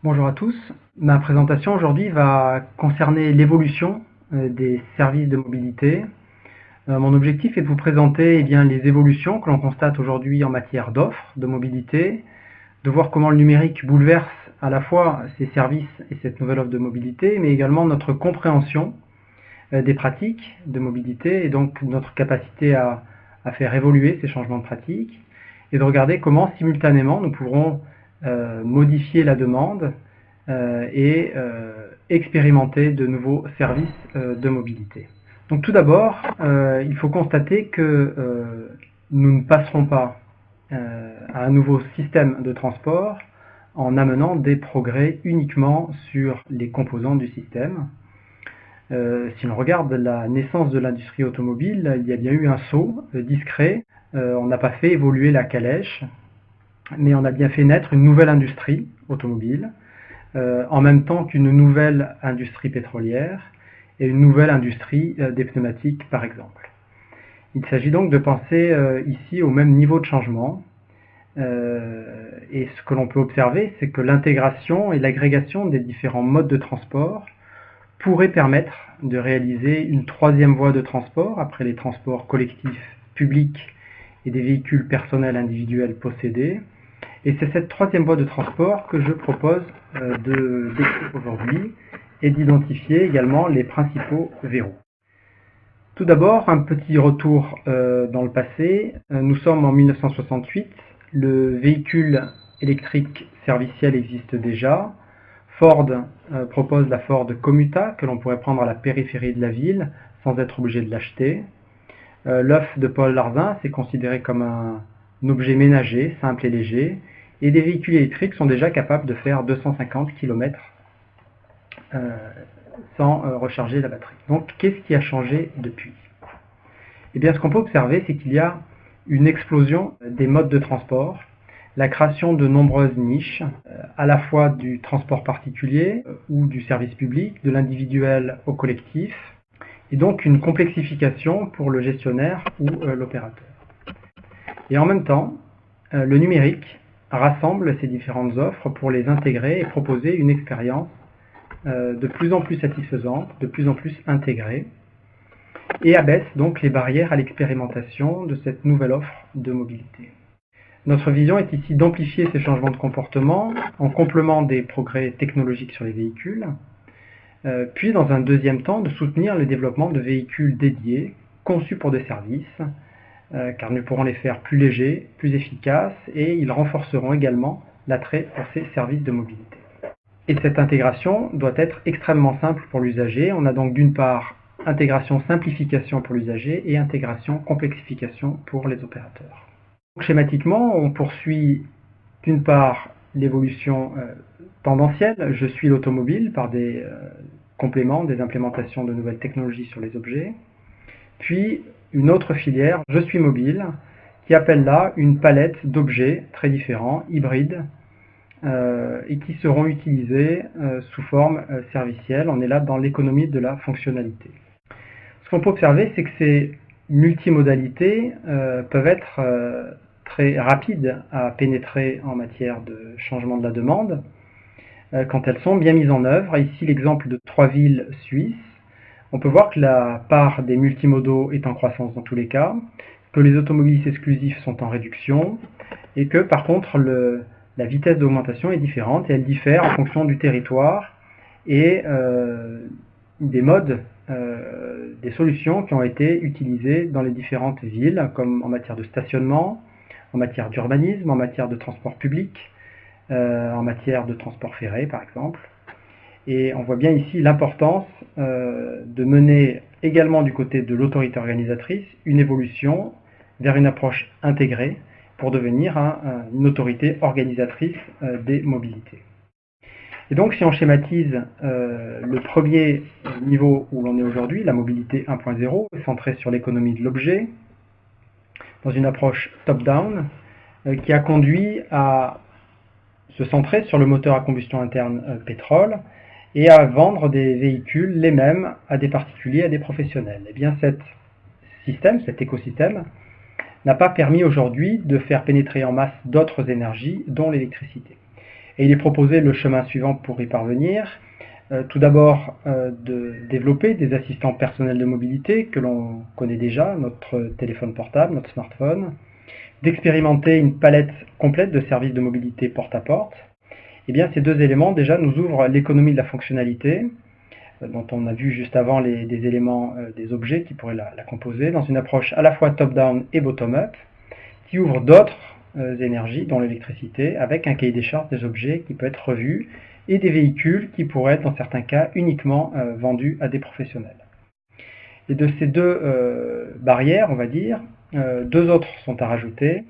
Bonjour à tous. Ma présentation aujourd'hui va concerner l'évolution des services de mobilité. Mon objectif est de vous présenter les évolutions que l'on constate aujourd'hui en matière d'offres de mobilité, de voir comment le numérique bouleverse à la fois ces services et cette nouvelle offre de mobilité, mais également notre compréhension des pratiques de mobilité et donc notre capacité à faire évoluer ces changements de pratiques, et de regarder comment simultanément nous pourrons modifier la demande et expérimenter de nouveaux services de mobilité. Donc tout d'abord, il faut constater que nous ne passerons pas à un nouveau système de transport en amenant des progrès uniquement sur les composants du système. Si l'on regarde la naissance de l'industrie automobile, il y a bien eu un saut discret. On n'a pas fait évoluer la calèche, mais on a bien fait naître une nouvelle industrie automobile, en même temps qu'une nouvelle industrie pétrolière et une nouvelle industrie des pneumatiques par exemple. Il s'agit donc de penser ici au même niveau de changement, et ce que l'on peut observer, c'est que l'intégration et l'agrégation des différents modes de transport pourrait permettre de réaliser une troisième voie de transport après les transports collectifs publics et des véhicules personnels individuels possédés. Et c'est cette troisième voie de transport que je propose de décrire aujourd'hui et d'identifier également les principaux verrous. Tout d'abord, un petit retour dans le passé. Nous sommes en 1968. Le véhicule électrique serviciel existe déjà. Ford propose la Ford Commuta que l'on pourrait prendre à la périphérie de la ville sans être obligé de l'acheter. L'œuf de Paul Larzin, c'est considéré comme un objet ménager, simple et léger, et des véhicules électriques sont déjà capables de faire 250 km sans recharger la batterie. Donc qu'est-ce qui a changé depuis? Eh bien, ce qu'on peut observer, c'est qu'il y a une explosion des modes de transport, la création de nombreuses niches, à la fois du transport particulier ou du service public, de l'individuel au collectif, et donc une complexification pour le gestionnaire ou l'opérateur. Et en même temps, le numérique rassemble ces différentes offres pour les intégrer et proposer une expérience de plus en plus satisfaisante, de plus en plus intégrée, et abaisse donc les barrières à l'expérimentation de cette nouvelle offre de mobilité. Notre vision est ici d'amplifier ces changements de comportement en complément des progrès technologiques sur les véhicules, puis dans un deuxième temps de soutenir le développement de véhicules dédiés, conçus pour des services, car nous pourrons les faire plus légers, plus efficaces, et ils renforceront également l'attrait pour ces services de mobilité. Et cette intégration doit être extrêmement simple pour l'usager. On a donc d'une part intégration-simplification pour l'usager et intégration-complexification pour les opérateurs. Schématiquement, on poursuit d'une part l'évolution tendancielle, je suis l'automobile, par des compléments, des implémentations de nouvelles technologies sur les objets, puis une autre filière, je suis mobile, qui appelle là une palette d'objets très différents, hybrides, et qui seront utilisés sous forme servicielle. On est là dans l'économie de la fonctionnalité. Ce qu'on peut observer, c'est que ces multimodalités peuvent être très rapides à pénétrer en matière de changement de la demande quand elles sont bien mises en œuvre. Ici, l'exemple de 3 villes suisses. On peut voir que la part des multimodaux est en croissance dans tous les cas, que les automobilistes exclusifs sont en réduction, et que par contre la vitesse d'augmentation est différente, et elle diffère en fonction du territoire et des modes, des solutions qui ont été utilisées dans les différentes villes, comme en matière de stationnement, en matière d'urbanisme, en matière de transport public, en matière de transport ferré par exemple. Et on voit bien ici l'importance de mener également du côté de l'autorité organisatrice une évolution vers une approche intégrée pour devenir une autorité organisatrice des mobilités. Et donc si on schématise le premier niveau où l'on est aujourd'hui, la mobilité 1.0, centrée sur l'économie de l'objet, dans une approche top-down, qui a conduit à se centrer sur le moteur à combustion interne pétrole, et à vendre des véhicules les mêmes à des particuliers, à des professionnels. Et bien cet écosystème, n'a pas permis aujourd'hui de faire pénétrer en masse d'autres énergies, dont l'électricité. Et il est proposé le chemin suivant pour y parvenir. Tout d'abord, de développer des assistants personnels de mobilité que l'on connaît déjà, notre téléphone portable, notre smartphone, d'expérimenter une palette complète de services de mobilité porte-à-porte. Eh bien, ces deux éléments déjà nous ouvrent l'économie de la fonctionnalité, dont on a vu juste avant des éléments, des objets qui pourraient la composer, dans une approche à la fois top-down et bottom-up, qui ouvre d'autres énergies, dont l'électricité, avec un cahier des charges des objets qui peut être revu, et des véhicules qui pourraient être, dans certains cas, uniquement vendus à des professionnels. Et de ces deux barrières, on va dire, deux autres sont à rajouter.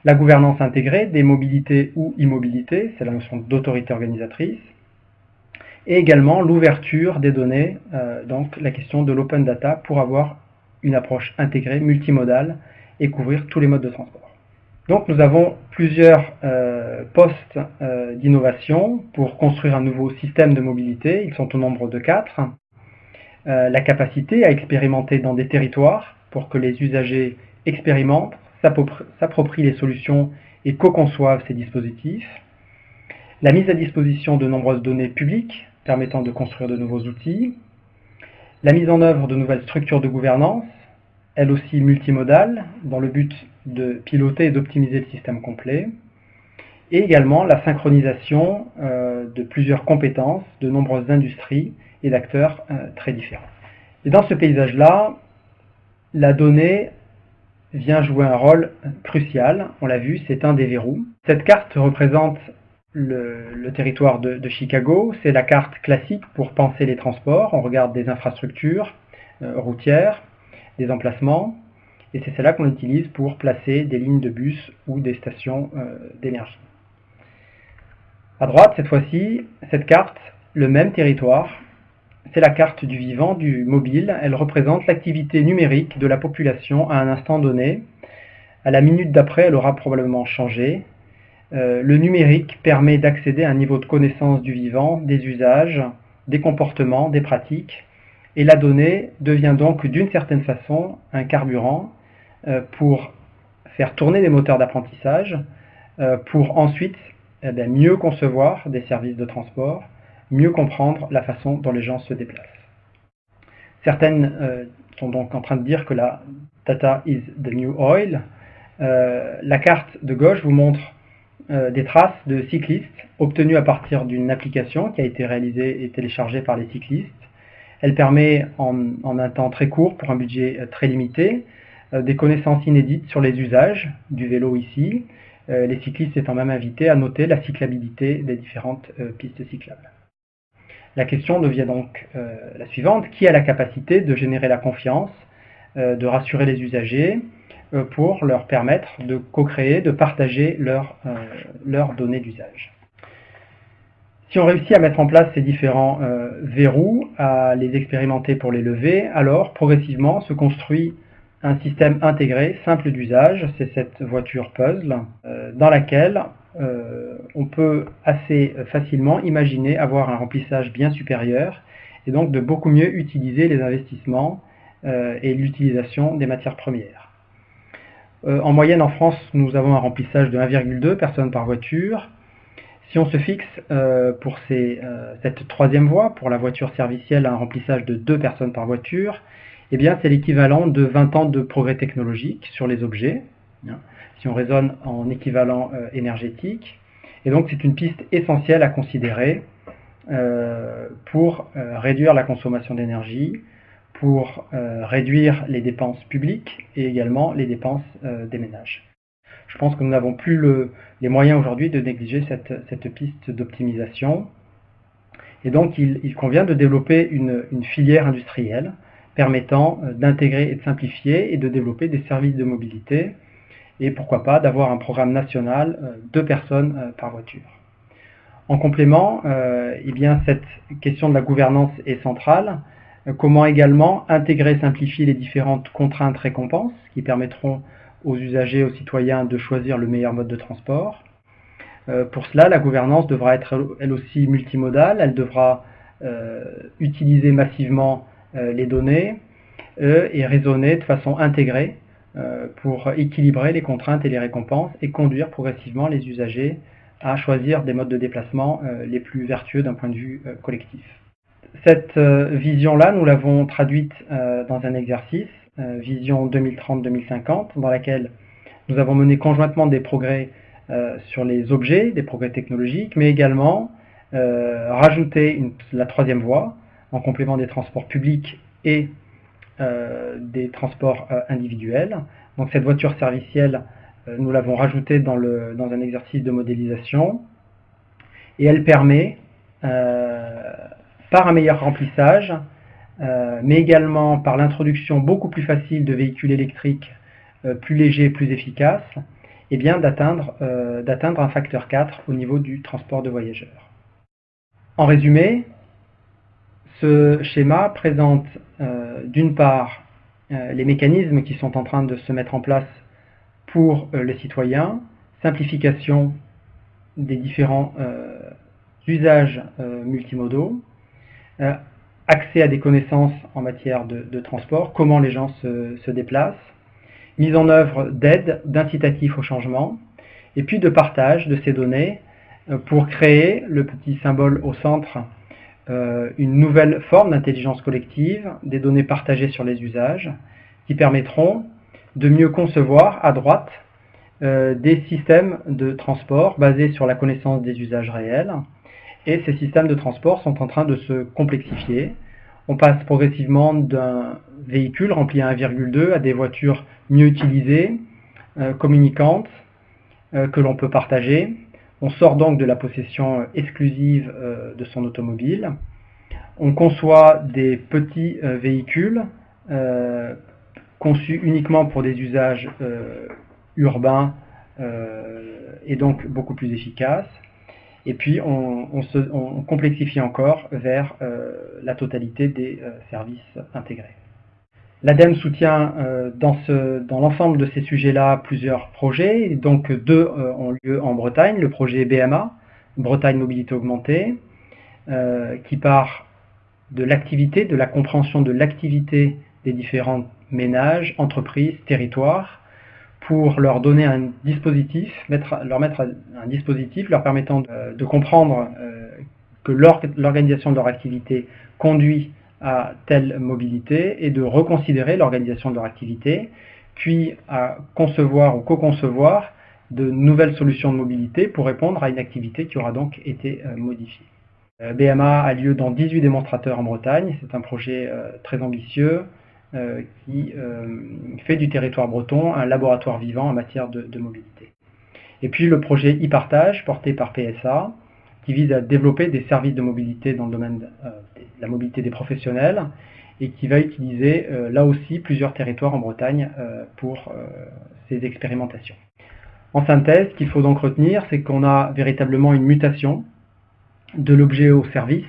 La gouvernance intégrée des mobilités ou immobilités, c'est la notion d'autorité organisatrice, et également l'ouverture des données, donc la question de l'open data pour avoir une approche intégrée, multimodale, et couvrir tous les modes de transport. Donc nous avons plusieurs postes d'innovation pour construire un nouveau système de mobilité. Ils sont au nombre de 4. La capacité à expérimenter dans des territoires pour que les usagers expérimentent, s'approprient les solutions et co-conçoivent ces dispositifs. La mise à disposition de nombreuses données publiques permettant de construire de nouveaux outils. La mise en œuvre de nouvelles structures de gouvernance, elles aussi multimodales, dans le but de piloter et d'optimiser le système complet, et également la synchronisation de plusieurs compétences, de nombreuses industries et d'acteurs très différents. Et dans ce paysage-là, la donnée vient jouer un rôle crucial, on l'a vu, c'est un des verrous. Cette carte représente le territoire de Chicago, c'est la carte classique pour penser les transports, on regarde des infrastructures routières, des emplacements, et c'est celle-là qu'on utilise pour placer des lignes de bus ou des stations d'énergie. À droite, cette fois-ci, cette carte, le même territoire, c'est la carte du vivant, du mobile. Elle représente l'activité numérique de la population à un instant donné. À la minute d'après, elle aura probablement changé. Le numérique permet d'accéder à un niveau de connaissance du vivant, des usages, des comportements, des pratiques. Et la donnée devient donc d'une certaine façon un carburant pour faire tourner des moteurs d'apprentissage, pour ensuite mieux concevoir des services de transport, mieux comprendre la façon dont les gens se déplacent. Certaines sont donc en train de dire que la data is the new oil. La carte de gauche vous montre des traces de cyclistes obtenues à partir d'une application qui a été réalisée et téléchargée par les cyclistes. Elle permet en un temps très court, pour un budget très limité, des connaissances inédites sur les usages du vélo ici, les cyclistes étant même invités à noter la cyclabilité des différentes pistes cyclables. La question devient donc la suivante: qui a la capacité de générer la confiance, de rassurer les usagers, pour leur permettre de co-créer, de partager leurs données d'usage? Si on réussit à mettre en place ces différents verrous, à les expérimenter pour les lever, alors progressivement se construit un système intégré, simple d'usage. C'est cette voiture puzzle dans laquelle on peut assez facilement imaginer avoir un remplissage bien supérieur et donc de beaucoup mieux utiliser les investissements et l'utilisation des matières premières. En moyenne en France, nous avons un remplissage de 1,2 personnes par voiture. Si on se fixe pour cette troisième voie, pour la voiture servicielle, un remplissage de 2 personnes par voiture, eh bien c'est l'équivalent de 20 ans de progrès technologique sur les objets, si on raisonne en équivalent énergétique. Et donc c'est une piste essentielle à considérer pour réduire la consommation d'énergie, pour réduire les dépenses publiques et également les dépenses des ménages. Je pense que nous n'avons plus les moyens aujourd'hui de négliger cette piste d'optimisation. Et donc il convient de développer une filière industrielle permettant d'intégrer et de simplifier et de développer des services de mobilité et pourquoi pas d'avoir un programme national 2 personnes par voiture. En complément, eh bien, cette question de la gouvernance est centrale. Comment également intégrer et simplifier les différentes contraintes récompenses qui permettront aux usagers, aux citoyens de choisir le meilleur mode de transport. Pour cela, la gouvernance devra être elle aussi multimodale, elle devra utiliser massivement les données et raisonner de façon intégrée pour équilibrer les contraintes et les récompenses et conduire progressivement les usagers à choisir des modes de déplacement les plus vertueux d'un point de vue collectif. Cette vision-là, nous l'avons traduite dans un exercice, Vision 2030-2050, dans laquelle nous avons mené conjointement des progrès sur les objets, des progrès technologiques, mais également rajouté la troisième voie, en complément des transports publics et des transports individuels. Donc cette voiture servicielle, nous l'avons rajoutée dans un exercice de modélisation, et elle permet, par un meilleur remplissage, mais également par l'introduction beaucoup plus facile de véhicules électriques plus légers, plus efficaces, eh bien d'atteindre un facteur 4 au niveau du transport de voyageurs. En résumé, ce schéma présente d'une part les mécanismes qui sont en train de se mettre en place pour les citoyens, simplification des différents usages multimodaux, accès à des connaissances en matière de transport, comment les gens se déplacent, mise en œuvre d'aides, d'incitatifs au changement, et puis de partage de ces données pour créer, le petit symbole au centre, une nouvelle forme d'intelligence collective, des données partagées sur les usages, qui permettront de mieux concevoir, à droite, des systèmes de transport basés sur la connaissance des usages réels. Et ces systèmes de transport sont en train de se complexifier. On passe progressivement d'un véhicule rempli à 1,2 à des voitures mieux utilisées, communicantes, que l'on peut partager. On sort donc de la possession exclusive de son automobile. On conçoit des petits véhicules conçus uniquement pour des usages urbains et donc beaucoup plus efficaces. Et puis on complexifie encore vers la totalité des services intégrés. L'ADEME soutient dans l'ensemble de ces sujets-là plusieurs projets. Donc 2 ont lieu en Bretagne. Le projet BMA, Bretagne Mobilité Augmentée, qui part de l'activité, de la compréhension de l'activité des différents ménages, entreprises, territoires, pour leur donner un dispositif, leur mettre un dispositif leur permettant de comprendre que l'organisation de leur activité conduit à telle mobilité et de reconsidérer l'organisation de leur activité, puis à concevoir ou co-concevoir de nouvelles solutions de mobilité pour répondre à une activité qui aura donc été modifiée. BMA a lieu dans 18 démonstrateurs en Bretagne. C'est un projet très ambitieux qui fait du territoire breton un laboratoire vivant en matière de mobilité. Et puis le projet e-partage, porté par PSA, qui vise à développer des services de mobilité dans le domaine de la mobilité des professionnels et qui va utiliser là aussi plusieurs territoires en Bretagne pour ces expérimentations. En synthèse, ce qu'il faut donc retenir, c'est qu'on a véritablement une mutation de l'objet au service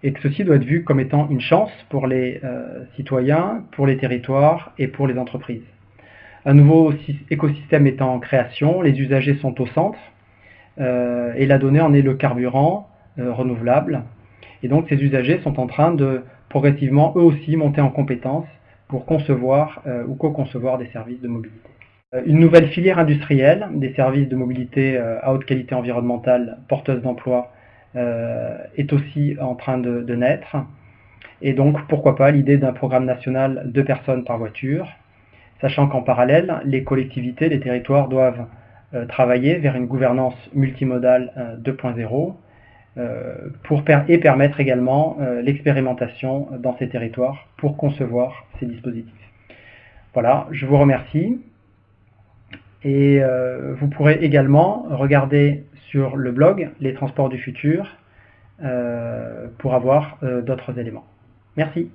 et que ceci doit être vu comme étant une chance pour les citoyens, pour les territoires et pour les entreprises. Un nouveau écosystème est en création, les usagers sont au centre et la donnée en est le carburant renouvelable. Et donc ces usagers sont en train de progressivement eux aussi monter en compétence pour concevoir ou co-concevoir des services de mobilité. Une nouvelle filière industrielle des services de mobilité à haute qualité environnementale porteuse d'emploi est aussi en train de naître. Et donc pourquoi pas l'idée d'un programme national 2 personnes par voiture, sachant qu'en parallèle, les collectivités, les territoires doivent travailler vers une gouvernance multimodale 2.0 et permettre également l'expérimentation dans ces territoires pour concevoir ces dispositifs. Voilà, je vous remercie. Et vous pourrez également regarder sur le blog Les Transports du Futur pour avoir d'autres éléments. Merci.